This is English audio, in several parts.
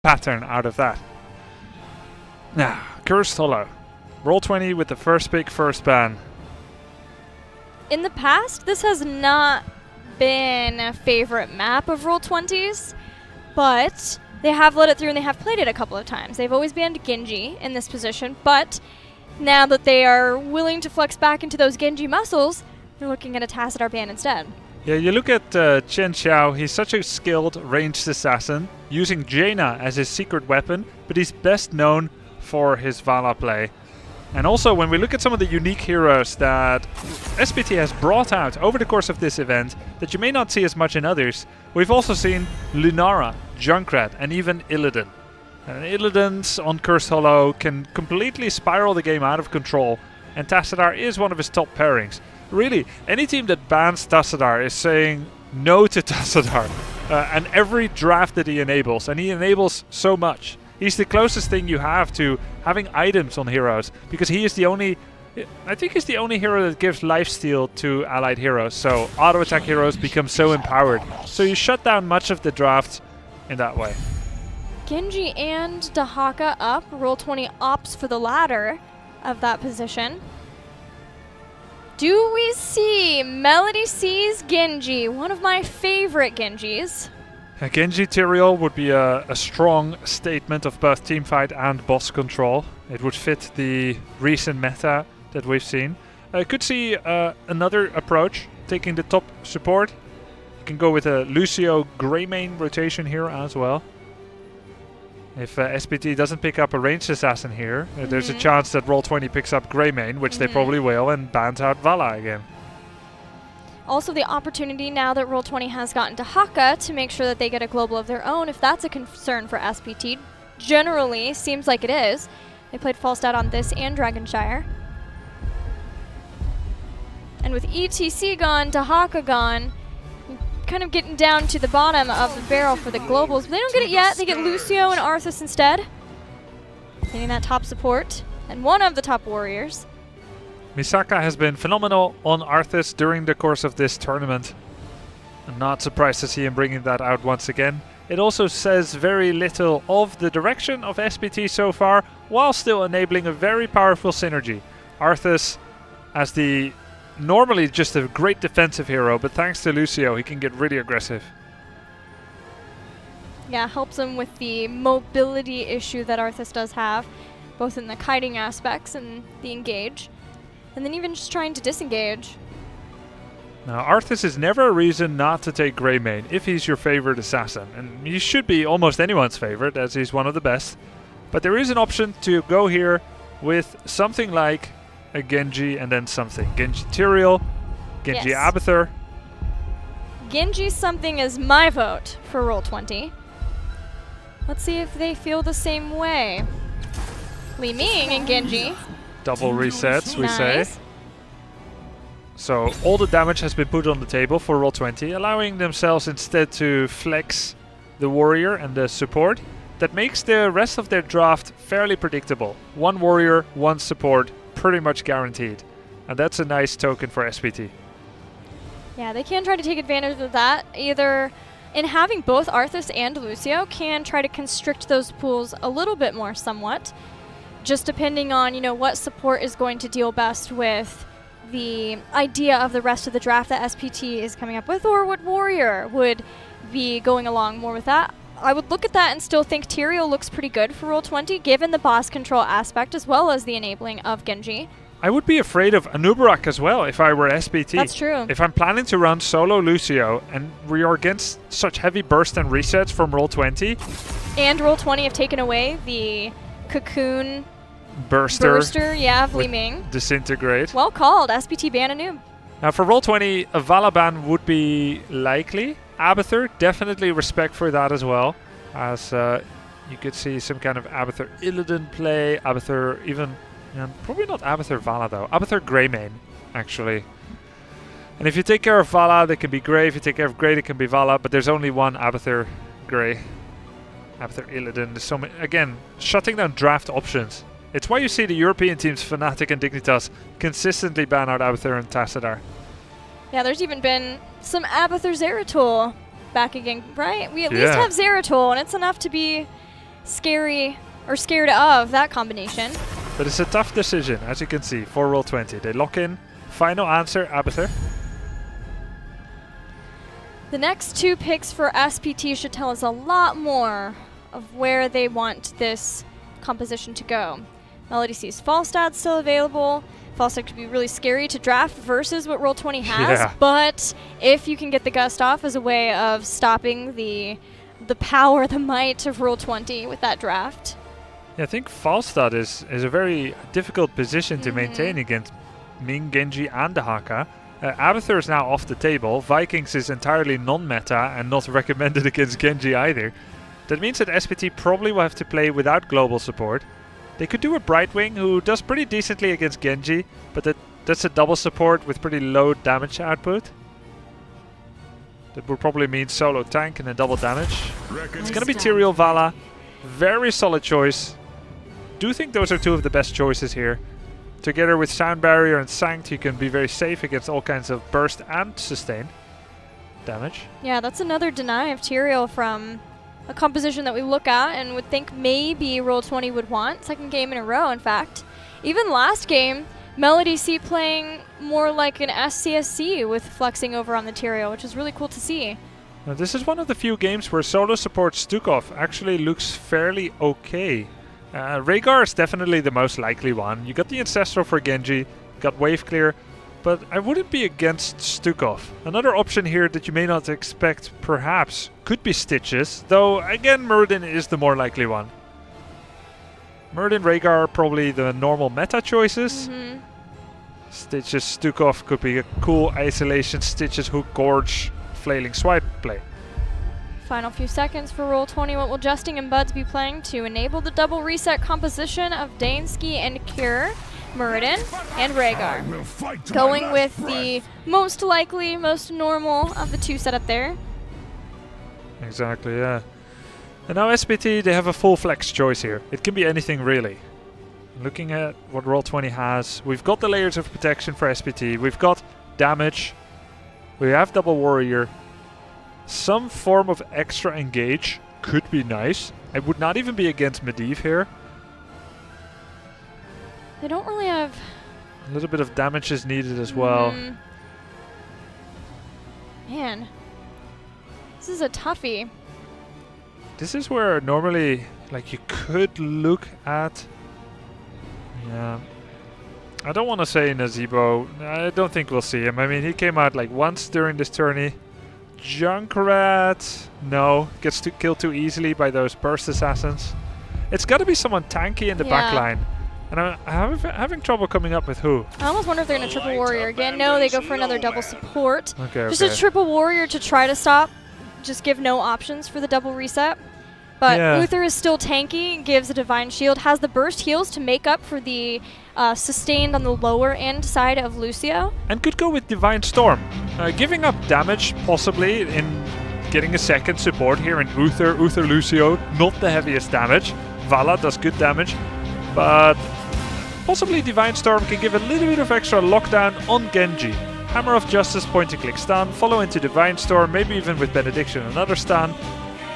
pattern out of that. Now, Cursed Hollow. Roll20 with the first pick, first ban. In the past, this has not been a favorite map of Roll20's, but they have let it through and they have played it a couple of times. They've always banned Genji in this position, but now that they are willing to flex back into those Genji muscles, they're looking at a Tassadar ban instead. Yeah, you look at Chen Xiao, he's such a skilled ranged assassin, using Jaina as his secret weapon, but he's best known for his Vala play. And also, when we look at some of the unique heroes that SPT has brought out over the course of this event that you may not see as much in others, we've also seen Lunara, Junkrat, and even Illidan. And Illidan's on Cursed Hollow can completely spiral the game out of control, and Tassadar is one of his top pairings. Really, any team that bans Tassadar is saying no to Tassadar, and every draft that he enables, and he enables so much. He's the closest thing you have to having items on heroes, because he is the only, I think he's the only hero that gives lifesteal to allied heroes, so auto attack heroes become so empowered. So you shut down much of the draft in that way. Genji and Dahaka up, Roll20 opts for the latter of that position. Do we see Melody sees Genji, one of my favorite Genjis. A Genji Tyrael would be a strong statement of both teamfight and boss control. It would fit the recent meta that we've seen. I could see another approach, taking the top support. You can go with a Lucio Greymane rotation here as well. If SPT doesn't pick up a ranged assassin here, there's a chance that Roll20 picks up Greymane, which they probably will, and bans out Vala again. Also the opportunity now that Roll20 has gotten to Haka to make sure that they get a global of their own, if that's a concern for SPT. Generally, seems like it is. They played Falstad on this and Dragonshire. And with ETC gone, Dahaka gone, kind of getting down to the bottom of the barrel for the globals. But they don't get it yet. They get Lucio and Arthas instead. Getting that top support and one of the top warriors. Misaka has been phenomenal on Arthas during the course of this tournament. I'm not surprised to see him bringing that out once again. It also says very little of the direction of SPT so far, while still enabling a very powerful synergy. Arthas as the normally just a great defensive hero, but thanks to Lucio he can get really aggressive. Yeah, helps him with the mobility issue that Arthas does have, both in the kiting aspects and the engage. And then even just trying to disengage. Now, Arthas is never a reason not to take Greymane if he's your favorite assassin. And he should be almost anyone's favorite, as he's one of the best. But there is an option to go here with something like a Genji and then something. Genji Tyrael, Genji Abathur. Genji something is my vote for Roll20. Let's see if they feel the same way. Li Ming and Genji. Double resets, we say. So all the damage has been put on the table for Roll20, allowing themselves instead to flex the warrior and the support. That makes the rest of their draft fairly predictable. One warrior, one support, pretty much guaranteed. And that's a nice token for SPT. Yeah, they can try to take advantage of that. Either in having both Arthas and Lucio can try to constrict those pools a little bit more somewhat. Just depending on, you know, what support is going to deal best with the idea of the rest of the draft that SPT is coming up with, or what warrior would be going along more with that. I would look at that and still think Tyrael looks pretty good for Roll20, given the boss control aspect as well as the enabling of Genji. I would be afraid of Anubarak as well if I were SPT. That's true. If I'm planning to run solo Lucio and we are against such heavy burst and resets from Roll20. And Roll20 have taken away the Cocoon Burster, yeah, of Li Ming. Disintegrate. Well called, SPT ban a noob. Now for Roll20, a Vala ban would be likely. Abathur, definitely respect for that as well. As you could see some kind of Abathur Illidan play, Abathur even, probably not Abathur Vala though, Abathur Greymane actually. And if you take care of Vala, they can be Grey. If you take care of Grey, they can be Vala, but there's only one Abathur Grey. Abathur Illidan, there's so many, again, shutting down draft options. It's why you see the European teams, Fnatic and Dignitas, consistently ban out Abathur and Tassadar. Yeah, there's even been some Abathur Zeratul back again, right? We at least have Zeratul, and it's enough to be scary or scared of that combination. But it's a tough decision, as you can see, for Roll20. They lock in. Final answer, Abathur. The next 2 picks for SPT should tell us a lot more of where they want this composition to go. Melody C's Falstad's still available. Falstad could be really scary to draft versus what Roll20 has, but if you can get the Gust off as a way of stopping the power, the might of Roll20 with that draft. Yeah, I think Falstad is a very difficult position to maintain against Ming, Genji and the Haka. Abathur is now off the table. Vikings is entirely non-meta and not recommended against Genji either. That means that SPT probably will have to play without global support. They could do a Brightwing who does pretty decently against Genji, but that's a double support with pretty low damage output. That would probably mean solo tank and a double damage. It's going to be Tyrael Vala. Very solid choice. Do think those are 2 of the best choices here. Together with Sound Barrier and Sanct, you can be very safe against all kinds of burst and sustain damage. Yeah, that's another deny of Tyrael from a composition that we look at and would think maybe Roll20 would want. 2nd game in a row, in fact. Even last game, Melody C playing more like an SCSC with flexing over on the Tyrael, which is really cool to see. Now, this is one of the few games where solo support Stukov actually looks fairly okay. Rhaegar is definitely the most likely one. You got the Ancestral for Genji, you got Wave Clear, but I wouldn't be against Stukov. Another option here that you may not expect, perhaps, could be Stitches, though again Muradin is the more likely one. Muradin, Rhaegar are probably the normal meta choices. Stitches, Stukov could be a cool isolation, Stitches, Hook, Gorge, Flailing Swipe play. Final few seconds for Roll20. What will Justing and Buds be playing to enable the double reset composition of Dansky and Cure, Muradin, and Rhaegar? Going with the most likely, most normal of the 2 set up there. Exactly, yeah. And now SPT, they have a full flex choice here. It can be anything really. Looking at what Roll20 has, we've got the layers of protection for SPT, we've got damage, we have double warrior. Some form of extra engage could be nice. I would not even be against Medivh here. They don't really have... A little bit of damage is needed as well. Man. This is a toughie. This is where normally, like, you could look at... Yeah. I don't want to say Nazeebo. I don't think we'll see him. I mean, he came out like once during this tourney. Junkrat, no, gets killed too easily by those burst assassins. It's got to be someone tanky in the back line. And I'm having trouble coming up with who. I almost wonder if they're going to triple warrior again. No, they go for another double support. Okay, just a triple warrior to try to stop. Just give no options for the double reset. But Uther is still tanky, gives a Divine Shield, has the burst heals to make up for the sustained on the lower end side of Lucio. And could go with Divine Storm. Giving up damage, possibly, in getting a second support here in Uther. Uther Lucio, not the heaviest damage. Vala does good damage, but possibly Divine Storm can give a little bit of extra lockdown on Genji. Hammer of Justice, point and click stun, follow into Divine Storm, maybe even with Benediction another stun.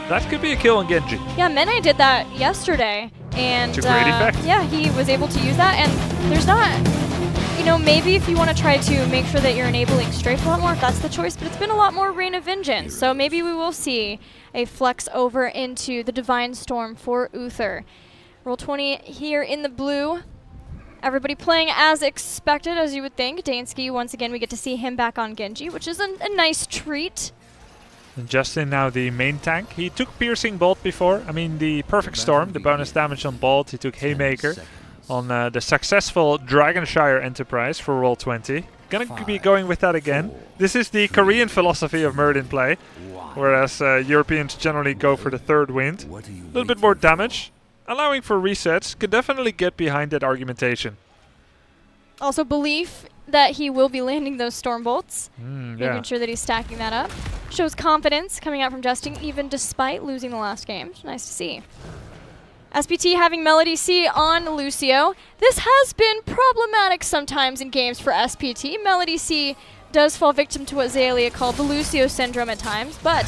That could be a kill on Genji. Yeah, Mene did that yesterday, and to great effect. Yeah, he was able to use that, and there's not, you know, maybe if you want to try to make sure that you're enabling Strafe a lot more, if that's the choice, but it's been a lot more Reign of Vengeance, so maybe we will see a flex over into the Divine Storm for Uther. Roll20 here in the blue. Everybody playing as expected, as you would think. Dansky, once again, we get to see him back on Genji, which is a nice treat. And Justin now the main tank. He took Piercing Bolt before. I mean, the Perfect Storm, the bonus damage on Bolt. He took Haymaker on the successful Dragonshire Enterprise for Roll20. Gonna be going with that again. This is the Korean philosophy of Muradin play, whereas Europeans generally go for the third wind. A little bit more damage, allowing for resets. Can definitely get behind that argumentation. Also belief that he will be landing those Storm Bolts. Making sure that he's stacking that up. Shows confidence coming out from Justin, even despite losing the last game. Nice to see. SPT having Melody C on Lucio. This has been problematic sometimes in games for SPT. Melody C does fall victim to what Zalia called the Lucio syndrome at times, but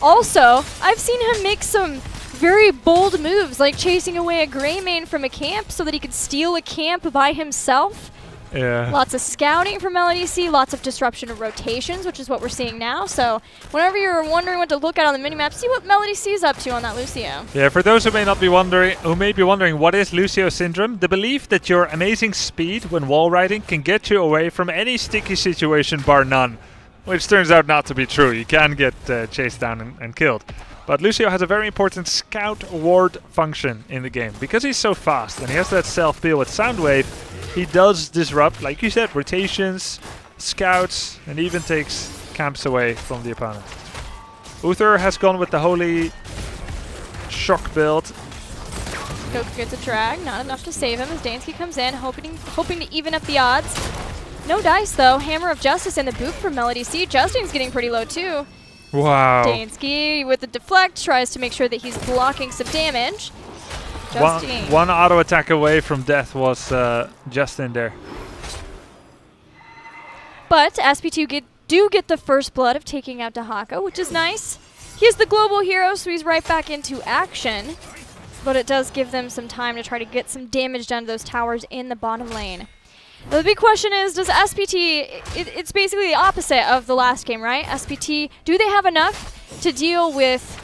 also I've seen him make some very bold moves, like chasing away a Greymane from a camp so that he could steal a camp by himself. Yeah. Lots of scouting from LEDC, lots of disruption of rotations, which is what we're seeing now. So whenever you're wondering what to look at on the minimap, see what LEDC is up to on that Lucio. Yeah, for those who may be wondering what is Lucio syndrome, the belief that your amazing speed when wall riding can get you away from any sticky situation bar none, which turns out not to be true. You can get chased down and killed. But Lucio has a very important scout ward function in the game. Because he's so fast and he has that self-peel with Soundwave, he does disrupt, like you said, rotations, scouts, and even takes camps away from the opponent. Uther has gone with the holy shock build. Goku gets a drag, not enough to save him as Dansky comes in, hoping to even up the odds. No dice though, Hammer of Justice and the boop from LEDC. Justin's getting pretty low too. Wow. Dansky with the deflect tries to make sure that he's blocking some damage. One auto attack away from death was Justin there. But SPT do get the first blood of taking out Dahaka, which is nice. He's the global hero, so he's right back into action. But it does give them some time to try to get some damage done to those towers in the bottom lane. The big question is, does SPT, it's basically the opposite of the last game, right? SPT, do they have enough to deal with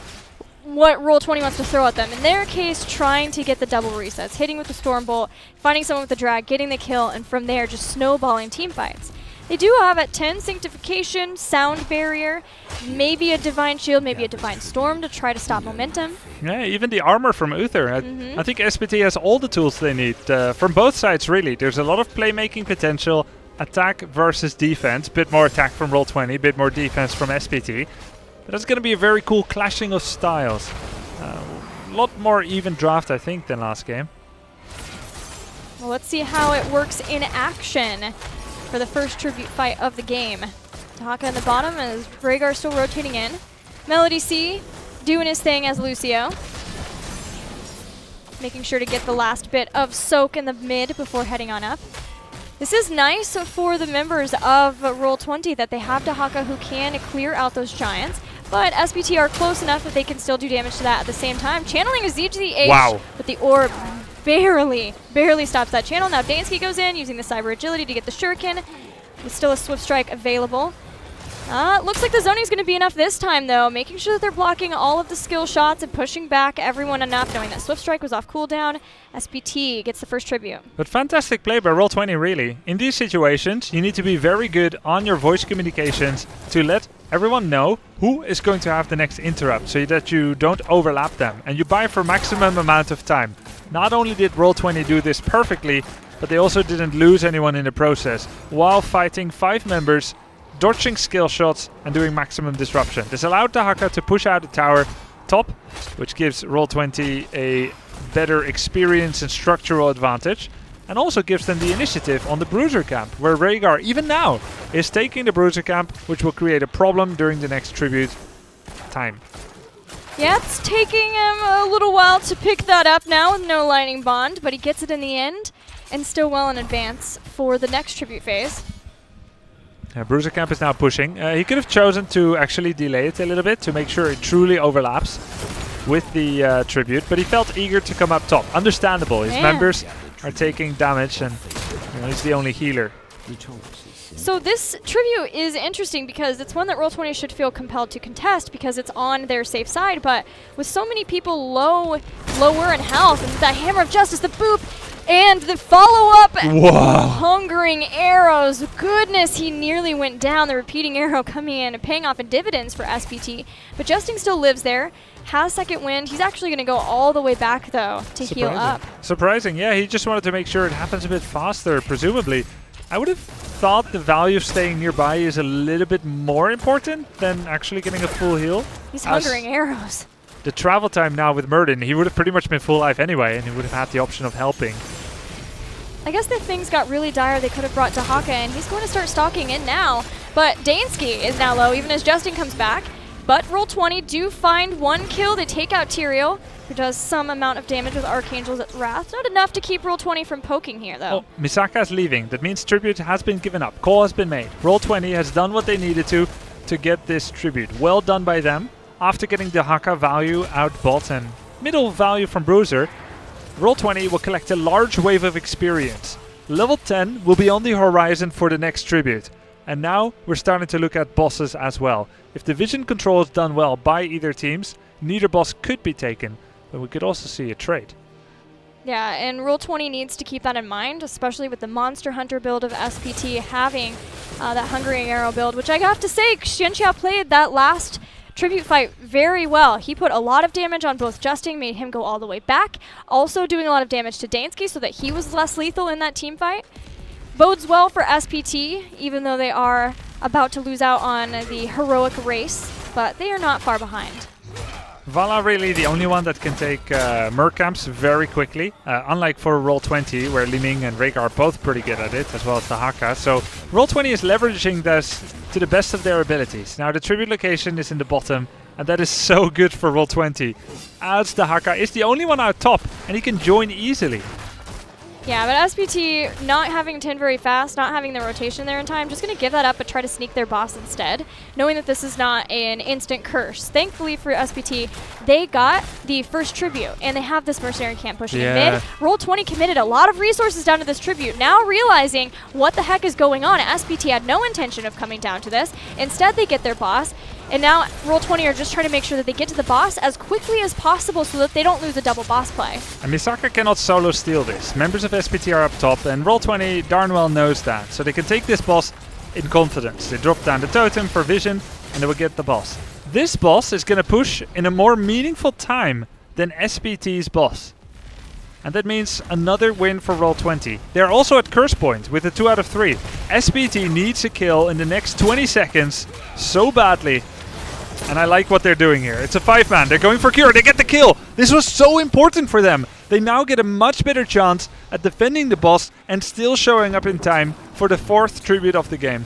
what Roll20 wants to throw at them? In their case, trying to get the double resets, hitting with the Stormbolt, finding someone with the drag, getting the kill, and from there just snowballing team fights. They do have at 10 Sanctification, Sound Barrier, maybe a Divine Shield, maybe a Divine Storm to try to stop momentum. Yeah, even the armor from Uther. I think SPT has all the tools they need from both sides, really. There's a lot of playmaking potential, attack versus defense, bit more attack from Roll20, bit more defense from SPT. But it's going to be a very cool clashing of styles. A lot more even draft, I think, than last game. Well, let's see how it works in action for the first tribute fight of the game. Dahaka in the bottom as Rhaegar still rotating in. LEDC doing his thing as Lucio. Making sure to get the last bit of soak in the mid before heading on up. This is nice for the members of Roll20 that they have Dahaka who can clear out those giants. But SPT are close enough that they can still do damage to that at the same time. Channeling a Z to the H, wow, but the orb barely stops that channel. Now Dansky goes in using the Cyber Agility to get the Shuriken. With still a Swift Strike available. Looks like the zoning's going to be enough this time, though. Making sure that they're blocking all of the skill shots and pushing back everyone enough, knowing that Swift Strike was off cooldown. SPT gets the first tribute. But fantastic play by Roll20, really. In these situations, you need to be very good on your voice communications to let everyone know who is going to have the next interrupt, so that you don't overlap them. And you buy for maximum amount of time. Not only did Roll20 do this perfectly, but they also didn't lose anyone in the process, while fighting 5 members, dodging skill shots and doing maximum disruption. This allowed Dahaka to push out the tower top, which gives Roll20 a better experience and structural advantage, and also gives them the initiative on the Bruiser camp, where Rhaegar, even now, is taking the Bruiser camp, which will create a problem during the next tribute time. Yeah, it's taking him a little while to pick that up now with no Lightning Bond, but he gets it in the end, and still well in advance for the next tribute phase. Bruiser camp is now pushing. He could have chosen to actually delay it a little bit to make sure it truly overlaps with the tribute, but he felt eager to come up top. Understandable. His members are taking damage, and he's the only healer. So this tribute is interesting because it's one that Roll20 should feel compelled to contest because it's on their safe side, but with so many people lower in health, and that Hammer of Justice, the boop, and the follow-up hungering arrows. Goodness, he nearly went down. The repeating arrow coming in and paying off in dividends for SPT. But Justin still lives there, has second wind. He's actually going to go all the way back, though, to heal up. Surprising, yeah. He just wanted to make sure it happens a bit faster, presumably. I would have thought the value of staying nearby is a little bit more important than actually getting a full heal. He's hungering arrows. The travel time now with Murden, he would have pretty much been full life anyway, and he would have had the option of helping. I guess if things got really dire, they could have brought Dahaka in. He's going to start stalking in now, but Dansky is now low, even as Justin comes back. But Roll20 do find one kill. They take out Tyrael, who does some amount of damage with Archangel's Wrath. Not enough to keep Roll20 from poking here, though. Oh, Misaka is leaving. That means tribute has been given up. Call has been made. Roll20 has done what they needed to get this tribute. Well done by them. After getting Dahaka value out bot and middle value from Bruiser, Roll20 will collect a large wave of experience. Level 10 will be on the horizon for the next tribute. And now we're starting to look at bosses as well. If the vision control is done well by either teams, neither boss could be taken, but we could also see a trade. Yeah, and Roll20 needs to keep that in mind, especially with the Monster Hunter build of SPT having that Hungering Arrow build, which I have to say, Xianxiao played that last tribute fight very well. He put a lot of damage on both Justing, made him go all the way back, also doing a lot of damage to Dansky so that he was less lethal in that team fight. Bodes well for SPT, even though they are about to lose out on the heroic race, but they are not far behind. Vala really the only one that can take Mercamps very quickly, unlike for Roll20 where Liming and Rhaegar are both pretty good at it, as well as the Haka. So Roll20 is leveraging this to the best of their abilities. Now the tribute location is in the bottom, and that is so good for Roll20, as the Haka is the only one out top, and he can join easily. Yeah, but SPT not having Tin very fast, not having the rotation there in time, just going to give that up but try to sneak their boss instead, knowing that this is not an instant curse. Thankfully for SPT, they got the first tribute, and they have this mercenary camp pushing in mid. Roll20 committed a lot of resources down to this tribute, now realizing what the heck is going on. SPT had no intention of coming down to this. Instead, they get their boss. And now Roll20 are just trying to make sure that they get to the boss as quickly as possible so that they don't lose a double boss play. And Misaka cannot solo steal this. Members of SPT are up top, and Roll20 darn well knows that. So they can take this boss in confidence. They drop down the totem for vision, and they will get the boss. This boss is going to push in a more meaningful time than SPT's boss. And that means another win for Roll20. They're also at curse point with a 2 out of 3. SPT needs a kill in the next 20 seconds so badly. And I like what they're doing here. It's a 5-man. They're going for cure. They get the kill. This was so important for them. They now get a much better chance at defending the boss and still showing up in time for the 4th tribute of the game.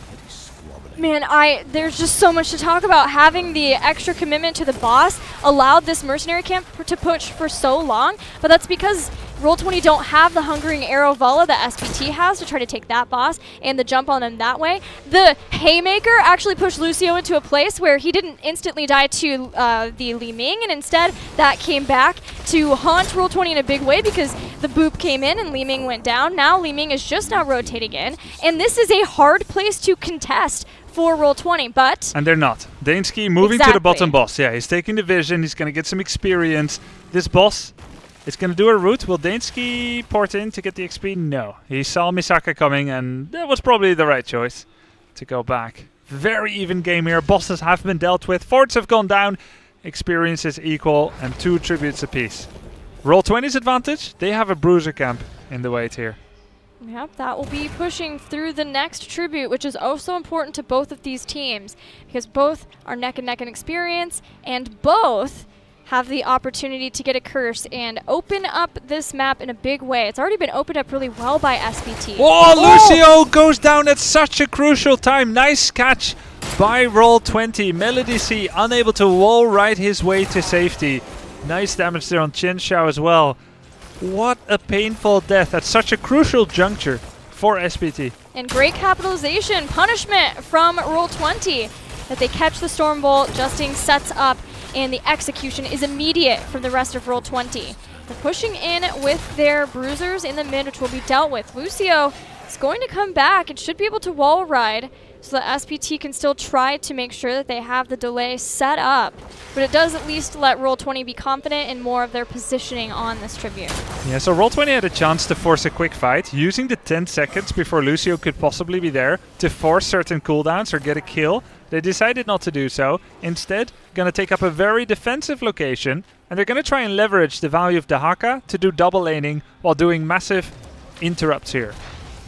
Man, there's just so much to talk about. Having the extra commitment to the boss allowed this mercenary camp to push for so long, but that's because Roll20 don't have the Hungering Arrow Vala that SPT has to try to take that boss and the jump on them that way. The Haymaker actually pushed Lucio into a place where he didn't instantly die to the Liming, and instead that came back to haunt Roll20 in a big way because the boop came in and Liming went down. Now Liming is just now rotating in, and this is a hard place to contest for Roll20, but... And they're not. Dansky moving to the bottom boss. Yeah, he's taking the vision. He's going to get some experience. This boss is going to do a route. Will Dansky port in to get the XP? No. He saw Misaka coming, and that was probably the right choice to go back. Very even game here. Bosses have been dealt with. Forts have gone down. Experience is equal, and 2 tributes apiece. Roll20's advantage. They have a bruiser camp in the wait here. Yep, that will be pushing through the next tribute, which is also important to both of these teams because both are neck and neck in experience and both have the opportunity to get a curse and open up this map in a big way. It's already been opened up really well by SPT. Oh, Lucio goes down at such a crucial time. Nice catch by Roll20. Melody C unable to wall ride his way to safety. Nice damage there on Xianxiao as well. What a painful death at such a crucial juncture for SPT. And great capitalization, punishment from Roll20 that they catch the Stormbolt. Justing sets up, and the execution is immediate from the rest of Roll20. They're pushing in with their bruisers in the mid, which will be dealt with. Lucio is going to come back and should be able to wall ride so that SPT can still try to make sure that they have the delay set up. But it does at least let Roll20 be confident in more of their positioning on this tribute. Yeah, so Roll20 had a chance to force a quick fight, using the 10 seconds before Lucio could possibly be there to force certain cooldowns or get a kill. They decided not to do so. Instead, going to take up a very defensive location, and they're going to try and leverage the value of the Haka to do double laning while doing massive interrupts here.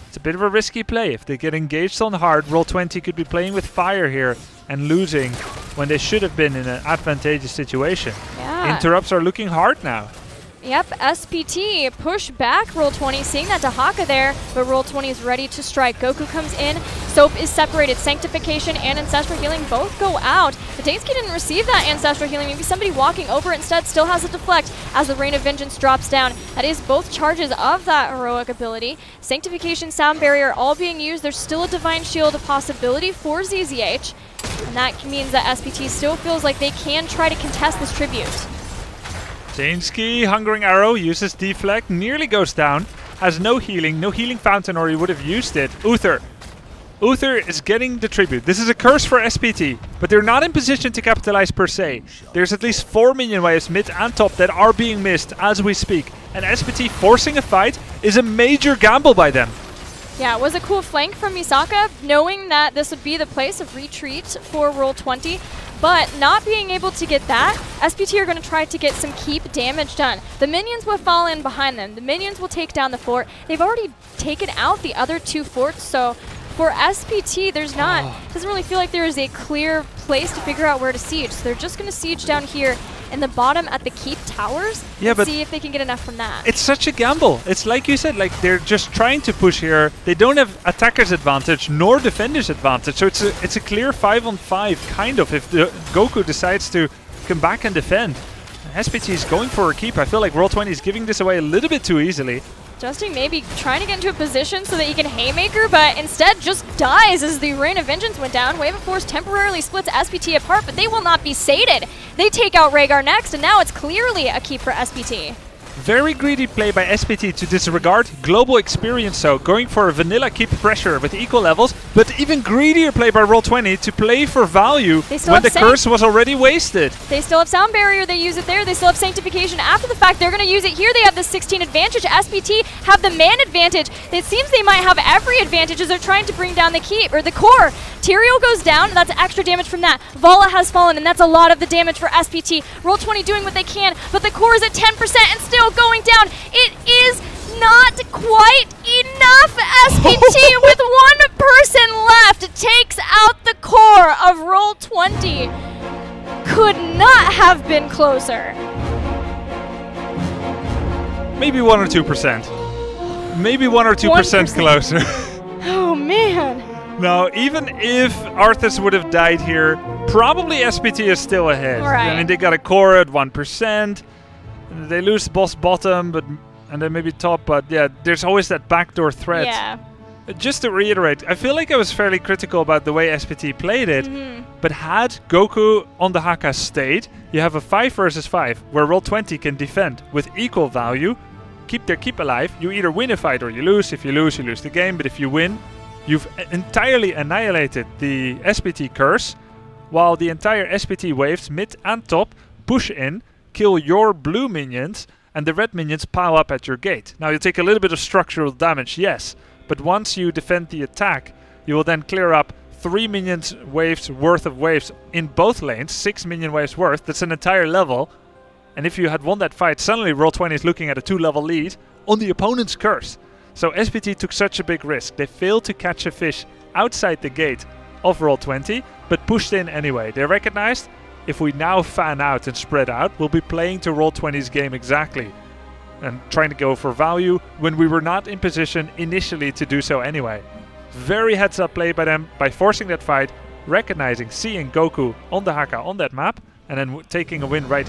It's a bit of a risky play. If they get engaged on hard, Roll20 could be playing with fire here and losing when they should have been in an advantageous situation. Yeah. Interrupts are looking hard now. Yep, SPT push back Roll20, seeing that Dahaka there, but Roll20 is ready to strike. Goku comes in, Soap is separated. Sanctification and Ancestral Healing both go out. But Dansky didn't receive that Ancestral Healing. Maybe somebody walking over instead still has a deflect as the Rain of Vengeance drops down. That is both charges of that heroic ability. Sanctification, Sound Barrier all being used. There's still a Divine Shield possibility for ZZH. And that means that SPT still feels like they can try to contest this tribute. Zainski, Hungering Arrow, uses deflect, nearly goes down. Has no healing fountain, or he would have used it. Uther. Uther is getting the tribute. This is a curse for SPT, but they're not in position to capitalize per se. There's at least 4 minion waves mid and top that are being missed as we speak. And SPT forcing a fight is a major gamble by them. Yeah, it was a cool flank from Misaka, knowing that this would be the place of retreat for Roll20, but not being able to get that, SPT are going to try to get some keep damage done. The minions will fall in behind them. The minions will take down the fort. They've already taken out the other 2 forts, so for SPT, doesn't really feel like there is a clear place to figure out where to siege. So they're just going to siege down here in the bottom at the keep towers and see if they can get enough from that. It's such a gamble. It's like you said, like they're just trying to push here. They don't have attacker's advantage nor defender's advantage. So it's a clear 5-on-5 kind of if the Goku decides to come back and defend. And SPT is going for a keep. I feel like Roll20 is giving this away a little bit too easily. Justin maybe trying to get into a position so that he can Haymaker, but instead just dies as the Rain of Vengeance went down. Wave of Force temporarily splits SPT apart, but they will not be sated. They take out Rhaegar next, and now it's clearly a keep for SPT. Very greedy play by SPT to disregard global experience, so going for a vanilla keep pressure with equal levels, but even greedier play by Roll20 to play for value when the curse was already wasted. They still have Sound Barrier, they use it there. They still have Sanctification after the fact. They're going to use it here. They have the 16 advantage. SPT have the man advantage. It seems they might have every advantage as they're trying to bring down the keep, or the core. Tyrael goes down, that's extra damage from that. Vala has fallen, and that's a lot of the damage for SPT. Roll20 doing what they can, but the core is at 10% and still going down. It is not quite enough. SPT with 1 person left takes out the core of Roll20. Could not have been closer. Maybe 1 or 2%. Maybe 1 or 2% closer. Oh man. No, even if Arthas would have died here, probably SPT is still ahead. Right. I mean, they got a core at 1%. They lose boss bottom, and then maybe top, but yeah, there's always that backdoor threat. Yeah. Just to reiterate, I feel like I was fairly critical about the way SPT played it, but had Goku on the Haka stayed, you have a 5 versus 5, where Roll20 can defend with equal value, keep their keep alive. You either win a fight or you lose. If you lose the game, but if you win, you've entirely annihilated the SPT curse, while the entire SPT waves, mid and top, push in, kill your blue minions, and the red minions pile up at your gate. Now you take a little bit of structural damage, yes, but once you defend the attack, you will then clear up 3 minions waves worth of waves in both lanes, 6 minion waves worth. That's an entire level. And if you had won that fight, suddenly Roll20 is looking at a 2-level lead on the opponent's curse. So SPT took such a big risk. They failed to catch a fish outside the gate of Roll20, but pushed in anyway. They recognized, if we now fan out and spread out, we'll be playing to Roll20's game exactly. And trying to go for value when we were not in position initially to do so anyway. Very heads-up play by them by forcing that fight, recognizing, seeing Goku on the Haka on that map, and then taking a win right here.